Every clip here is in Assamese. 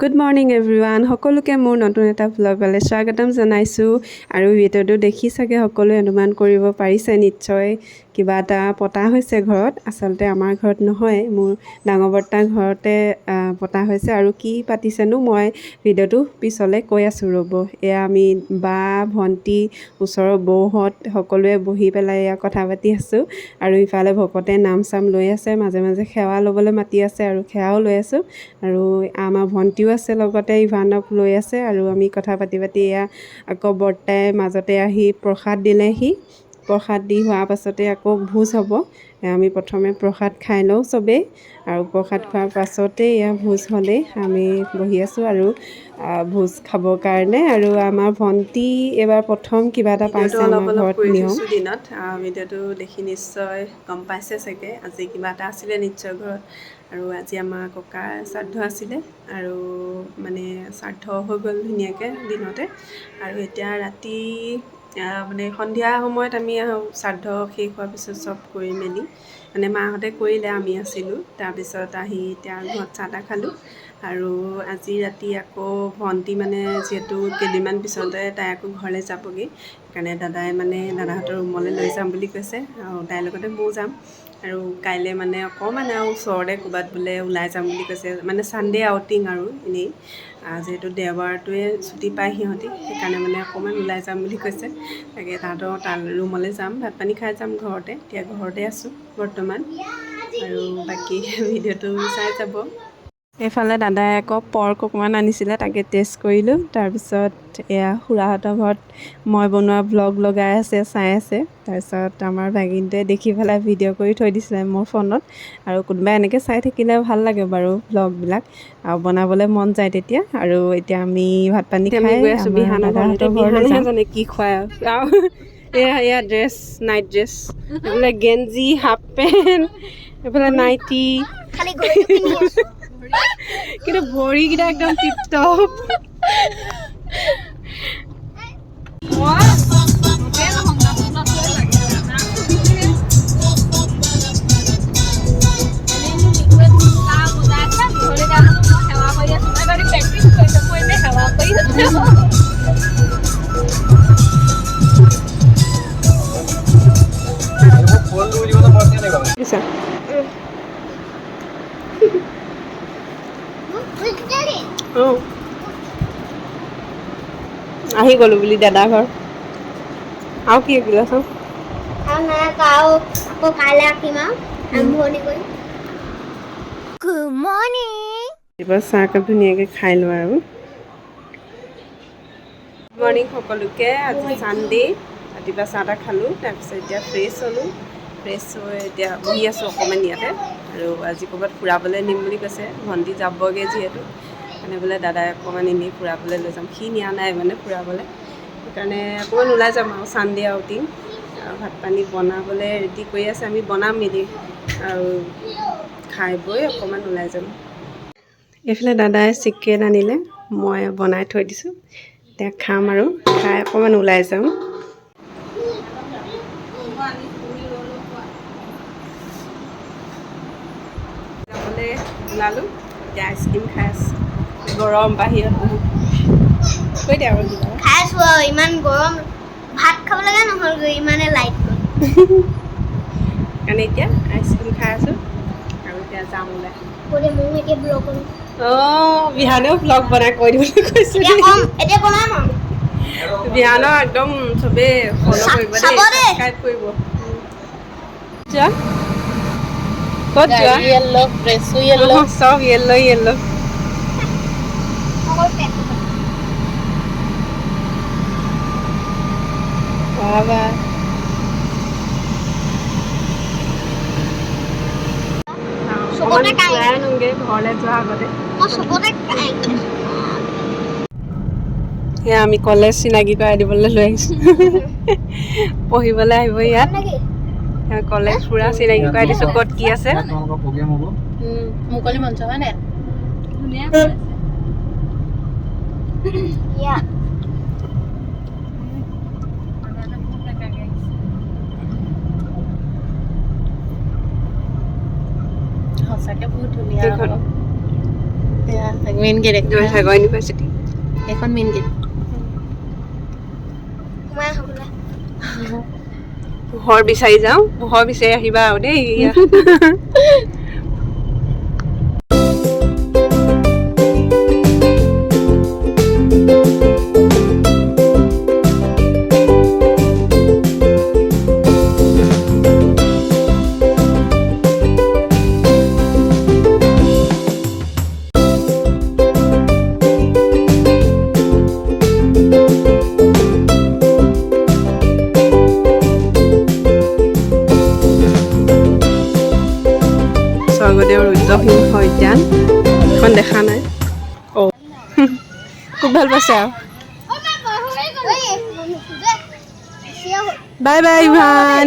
গুড মৰ্ণিং এভৰিৱান সকলোকে মোৰ নতুন এটা ভ্লগলৈ স্বাগতম জনাইছোঁ আৰু ভিডিঅ'টো দেখি চাগে সকলোৱে অনুমান কৰিব পাৰিছে নিশ্চয় কিবা এটা পতা হৈছে ঘৰত আচলতে আমাৰ ঘৰত নহয় মোৰ ডাঙৰ বৰ্তাৰ ঘৰতে পতা হৈছে আৰু কি পাতিছেনো মই ভিডিঅ'টো পিছলৈ কৈ আছোঁ ৰ'ব এয়া আমি বা ভণ্টি ওচৰৰ বৌহঁত সকলোৱে বহি পেলাই এয়া কথা পাতি আছোঁ আৰু ইফালে ভকতে নাম চাম লৈ আছে মাজে মাজে সেৱা ল'বলৈ মাতি আছে আৰু সেৱাও লৈ আছোঁ আৰু আমাৰ ভণ্টিও আছে লগতে ইভানক লৈ আছে আৰু আমি কথা পাতি পাতি এয়া আকৌ বৰ্তাই মাজতে আহি প্ৰসাদ দিলেহি প্ৰসাদ দি হোৱাৰ পাছতে আকৌ ভোজ হ'ব আমি প্ৰথমে প্ৰসাদ খাই লওঁ চবেই আৰু প্ৰসাদ খোৱাৰ পাছতে এয়া ভোজ হ'লেই আমি বহি আছোঁ আৰু ভোজ খাবৰ কাৰণে আৰু আমাৰ ভণ্টি এইবাৰ প্ৰথম কিবা এটা পাইছে আমাৰ ঘৰত নিয়ম দিনত ভিডিঅ'টো দেখি নিশ্চয় গম পাইছে চাগে আজি কিবা এটা আছিলে নিশ্চয় ঘৰত আৰু আজি আমাৰ ককাৰ শ্ৰাদ্ধ আছিলে আৰু মানে শ্ৰাদ্ধ হৈ গ'ল ধুনীয়াকৈ দিনতে আৰু এতিয়া ৰাতি মানে সন্ধিয়া সময়ত আমি শ্ৰাদ্ধ শেষ হোৱাৰ পিছত চব কৰি মেলি মানে মাহঁতে কৰিলে আমি আছিলোঁ তাৰপিছত আহি এতিয়া ঘৰত চাহ তাহ খালোঁ আৰু আজি ৰাতি আকৌ ভণ্টি মানে যিহেতু কেইদিনমান পিছতে তাই আকৌ ঘৰলৈ যাবগৈ সেইকাৰণে দাদাই মানে দাদাহঁতৰ ৰুমলৈ লৈ যাম বুলি কৈছে আৰু তাইৰ লগতে ময়ো যাম আৰু কাইলৈ মানে অকণমান আৰু ওচৰতে ক'ৰবাত বোলে ওলাই যাম বুলি কৈছে মানে ছানডে আউটিং আৰু এনেই যিহেতু দেওবাৰটোৱে ছুটি পায় সিহঁতি সেইকাৰণে মানে অকণমান ওলাই যাম বুলি কৈছে তাকে তাহাঁতৰ তাৰ ৰুমলৈ যাম ভাত পানী খাই যাম ঘৰতে এতিয়া ঘৰতে আছোঁ বৰ্তমান আৰু বাকী ভিডিঅ'টো চাই যাব এইফালে দাদাই আকৌ পৰ্ক অকণমান আনিছিলে তাকে টেষ্ট কৰিলোঁ তাৰপিছত এয়া খুৰাহঁতৰ ঘৰত মই বনোৱা ভ্লগ লগাই আছে চাই আছে তাৰপিছত আমাৰ ভাগিনটোৱে দেখি পেলাই ভিডিঅ' কৰি থৈ দিছিলে মোৰ ফোনত আৰু কোনোবাই এনেকৈ চাই থাকিলে ভাল লাগে বাৰু ভ্লগবিলাক আৰু বনাবলৈ মন যায় তেতিয়া আৰু এতিয়া আমি ভাত পানী খাই গৈ আছোঁ বিহানৰ ঘৰলৈ জানে কি খুৱাই আৰু এয়া ড্ৰেছ নাইট ড্ৰেছ এইফালে গেঞ্জি হাফ পেণ্ট এইফালে নাইটি কিন্তু ভৰিকেইটা একদম টিপটপ আহি গ'লো বুলি দাদা ঘৰ আৰু কি আছিলে চাওঁ এইবাৰ চাহকাপ ধুনীয়াকৈ খাই লোৱা আৰু গুড মৰ্ণিং সকলোকে আজি ছানডে ৰাতিপুৱা চাহ তাহ খালোঁ তাৰপিছত এতিয়া ফ্ৰেছ হ'লোঁ ফ্ৰেছ হৈ এতিয়া বহি আছোঁ অকণমান ইয়াতে আৰু আজি ক'ৰবাত ফুৰাবলৈ নিম বুলি কৈছে ভণ্টি যাবগৈ যিহেতু সেইকাৰণে বোলে দাদাই অকণমান এনেই ফুৰাবলৈ লৈ যাম সি নিয়া নাই মানে ফুৰাবলৈ সেইকাৰণে অকণমান ওলাই যাম আৰু ছানডে আউটিং আৰু ভাত পানী বনাবলৈ ৰেডি কৰি আছে আমি বনাম মেলি আৰু খাই বৈ অকণমান ওলাই যাম এইফালে দাদাই চিকেন আনিলে মই বনাই থৈ দিছোঁ এতিয়া খাম আৰু খাই অকণমান ওলাই যাম যাবলৈ ওলালোঁ এতিয়া আইচক্ৰীম খাই আছোঁ গৰম বাহিৰত বহুত কৈ দিয়া আৰু খাই আছোঁ আৰু ইমান গৰম ভাত খাব লগা নহ'লগৈ ইমানে লাইট কাৰণে এতিয়া আইচক্ৰীম খাই আছোঁ আৰু এতিয়া যাম ওলাই মোৰ এতিয়া ব্লগ কৰিম বিহানেও ব্লগ বনাই কৈ দিবলৈ কৈছে এতিয়া বনাম বিহানৰ একদম চবেই ফ'ল' কৰিব দেই ছাবস্ক্ৰাইব কৰিব যোৱা ক'ত যোৱা চব য়েল্ল' বাবা ঘৰলৈ যোৱাৰ আগতে সেয়া আমি কলেজ চিনাকি কৰাই দিবলৈ লৈ আহিছোঁ পঢ়িবলৈ আহিব ইয়াত কলেজ পুৰা চিনাকি কৰাই দিছোঁ ক'ত কি আছে মুকলি মঞ্চ হয় নে ধুনীয়া সঁচাকৈ বহুত ধুনীয়া মেইন গেট জয়সাগৰ ইউনিভাৰ্চিটি এখন মেইন গেট সোমাই হ'বলা পোহৰ বিচাৰি যাওঁ পোহৰ বিচাৰি আহিবা আৰু দেই স্বৰ্গদেউ ৰুদ্ৰসিংহ উদ্যান এখন দেখা নাই অঁ খুব ভাল পাইছে আৰু বাই বাই ইভান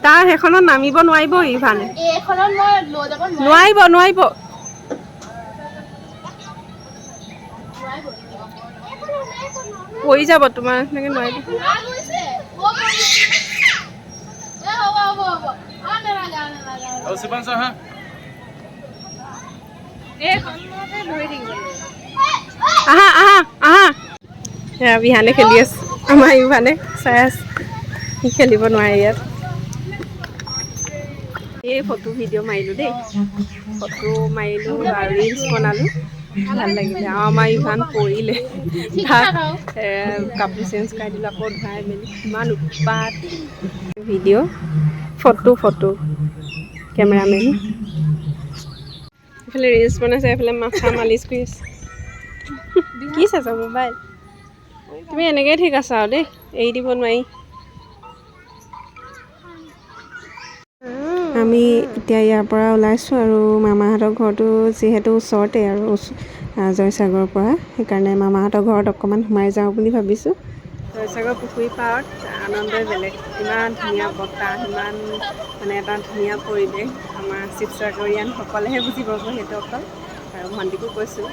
তাৰ সেইখনত নামিব নোৱাৰিব ইভানে এইখনত মই লৈ যাব নোৱাৰিব পৰি যাব তোমাৰ সেনেকৈ নোৱাৰিব আহা আহা আহা সেয়া বিহানে খেলি আছে আমাৰ ইভানে চাই আছে সি খেলিব নোৱাৰে ইয়াত এই ফটো ভিডিঅ' মাৰিলোঁ দেই ফটো মাৰিলোঁ আৰু ৰিলছ বনালোঁ ভাল লাগিলে আৰু আমাৰ ইভান পৰিলে তাক কাপোৰ চেঞ্জ কৰাই দিলোঁ আকৌ ধুৱাই মেলি ইমান উৎপাত ভিডিঅ' ফটো কেমেৰামেন এইফালে ৰিলছ বনাইছে এইফালে মাথা মালিচ কৰি আছে কি চাইছ মোবাইল তুমি এনেকৈয়ে ঠিক আছা আৰু দেই এৰি দিব নোৱাৰি আমি এতিয়া ইয়াৰ পৰা ওলাইছোঁ আৰু মামাহঁতৰ ঘৰটো যিহেতু ওচৰতে আৰু জয়সাগৰৰ পৰা সেইকাৰণে মামাহঁতৰ ঘৰত অকণমান সোমাই যাওঁ বুলি ভাবিছোঁ জয়সাগৰ পুখুৰী পাৰত আনন্দই বেলেগ ইমান ধুনীয়া বতাহ ইমান মানে এটা ধুনীয়া পৰিৱেশ আমাৰ শিৱসাগৰীয়ানসকলেহে বুজি পাব সেইটো অকল আৰু ভণ্টিকো কৈছোঁ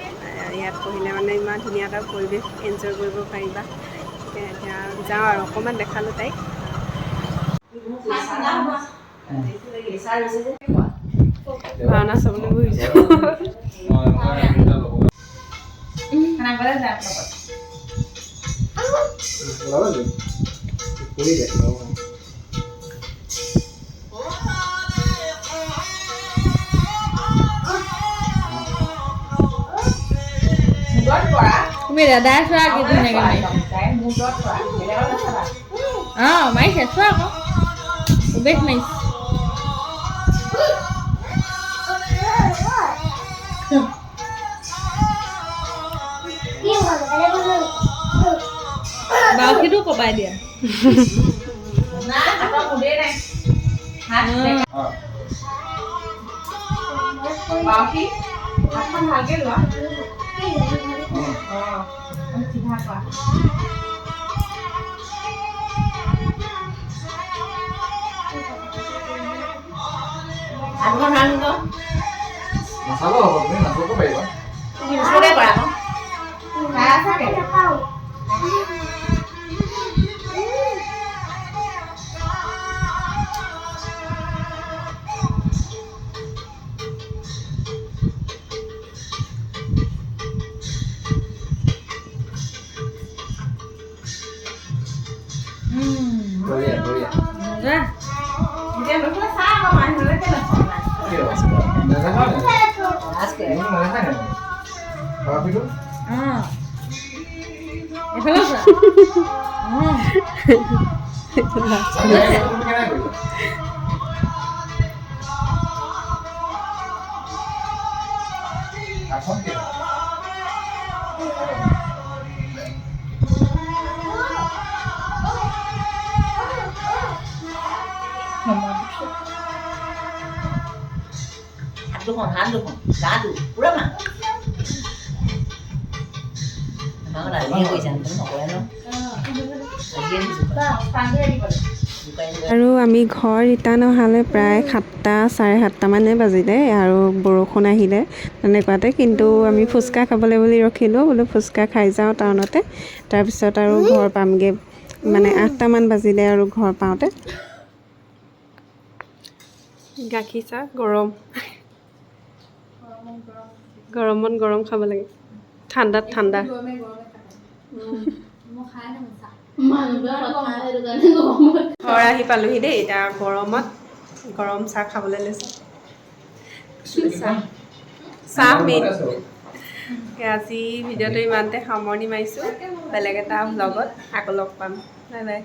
ইয়াত পঢ়িলে মানে ইমান ধুনীয়া এটা পৰিৱেশ এনজয় কৰিব পাৰিবা এতিয়া যাওঁ আৰু অকণমান দেখালোঁ তাইক ভাওনা চাবলৈ বহিছোঁ তুমি দাদাই চোৱা কি ধুনীয়াকৈ মাৰিছে অঁ মাৰিছে চোৱা আকৌ বেছ মাৰিছে বাউসীটো কপাই দিয়া বাউসী হাতখন ভালকৈ লোৱা চিধা কৰা হাতখন ভাল হ'ব নাচাব হ'ব তুমি নাচাব পাৰিবা তুমি ওচৰতে কৰা আকৌ খাই আছা কেলে হাত দুখন গাটো পুৰা মা আমাৰ ৰাজিয়ে কৈছে নকৰে ন আৰু আমি ঘৰ ৰিটাৰ্ণ অহালৈ প্ৰায় 7টা চাৰে 7টামানে বাজিলে আৰু বৰষুণ আহিলে তেনেকুৱাতে। কিন্তু আমি ফুচকা খাবলৈ বুলি ৰখিলোঁ, বোলো ফুচকা খাই যাওঁ টাউনতে। তাৰপিছত আৰু ঘৰ পামগৈ, মানে 8টামান বাজিলে আৰু ঘৰ পাওঁতে। গাখীৰ চাহ গৰম, গৰমত গৰম খাব লাগে, ঠাণ্ডাত ঠাণ্ডা। ঘৰ আহি পালোহি দেই, এতিয়া গৰমত গৰম চাহ খাবলৈ লৈছোঁ। চাহ মেইন। আজি ভিডিঅ'টো ইমানতে সামৰণি মাৰিছোঁ। বেলেগ এটা ব্লগত আকৌ লগ পাম। Bye bye.